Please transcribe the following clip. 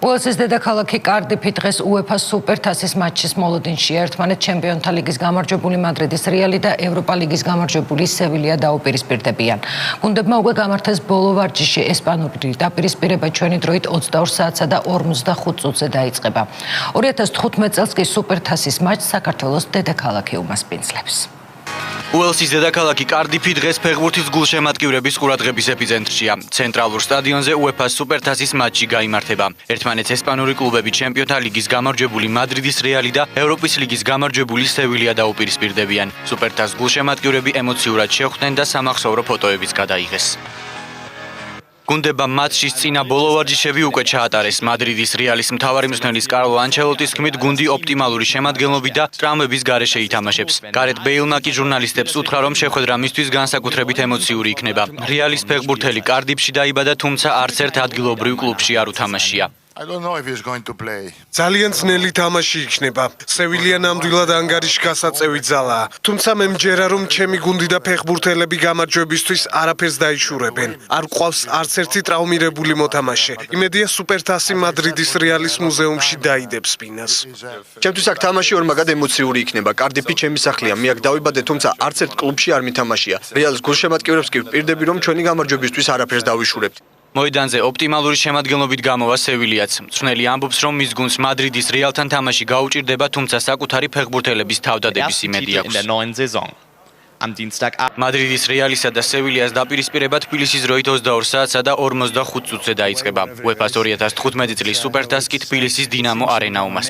უელსის დედაქალაქი კარდიფი დღეს UEFA-ს სუპერთასის მატჩის მოლოდინში ერთმანეთს ჩემპიონთა ლიგის გამარჯვებული მადრიდის რეალი და ევროპა ლიგის გამარჯვებული სევილია დაუპირისპირდებიან. გუნდებმა უკვე გამართეს ბოლო ვარჯიში ესპანური დაპირისპირება ჩვენი დროით 22 საათსა და 45 წუთზე დაიწყება. 2015 წელს კი სუპერთასის მატჩს საქართველოს დედაქალაქი უმასპინძლებს. უელსის დედაქალაქი კარდიფი დღეს ფეხბურთის გულშემატკივრების ყურადღების ეპიცენტრშია. ცენტრალურ სტადიონზე UEFA-ს სუპერთასის მატჩი გაიმართება. ერთმანეთს ესპანური კლუბები ჩემპიონთა ლიგის გამარჯვებული მადრიდის რეალი და ევროპის ლიგის გამარჯვებული სევილია დაუპირისპირდებიან. სუპერთასს გულშემატკივრები ემოციურად შეხვდნენ და სამახსოვრო ფოტოებიც გადაიღეს. გუნდებმა მატჩის წინა ბოლო ვარჯიშები უკვე ჩაატარეს. მადრიდის რეალის მთავარი მწვრთნელის კარლო ანჩელოტის თქმით, გუნდი ოპტიმალური შემადგენლობით და ტრამვების გარეშე ითამაშებს. გარეთ ბეილმა კი ჟურნალისტებს უთხრა, რომ შეხვედრა მისთვის განსაკუთრებით ემოციური იქნება. რეალის ფეხბურთელი კარდიფში დაიბადა, თუმცა არც ერთ ადგილობრივ კლუბში არ უთამაშია. ძალიან ძნელი თამაში იქნება. სევილია ნამდვილად ანგარიში გასაწევი ძალაა. თუმცა მე მჯერა, რომ ჩემი გუნდი და ფეხბურთელები გამარჯვებისთვის არაფერს დაიშურებენ. არ ყავს არც ერთი ტრავმირებული მოთამაშე. იმედია სუპერთასი მადრიდის რეალის მუზეუმში დაიდებს ფინას. ჩემთვის აქ თამაში ორმაგად ემოციური იქნება. კარდიფი ჩემი სახლია. მე აქ დავიბადე, თუმცა არც ერთ კლუბში არ მითამაშია. რეალის გულშემატკივრებს კი ვპირდები, რომ ჩვენი გამარჯვებისთვის არაფერს დავიშურებთ. მოედანზე ოპტიმალური შემადგენლობით გამოვა სევილიაც. მწვრთნელი ამბობს, რომ მის გუნდს მადრიდის რეალთან თამაში გაუჭირდება, თუმცა საკუთარი ფეხბურთელების თავდადების იმედი აქვს. მადრიდის რეალისა და სევილიას დაპირისპირება თბილისის დროით 22 საათსა და 45 წუთზე დაიწყება. UEFA-ს 2015 წლის სუპერთასს კი თბილისის დინამო არენა უმასპინძლებს.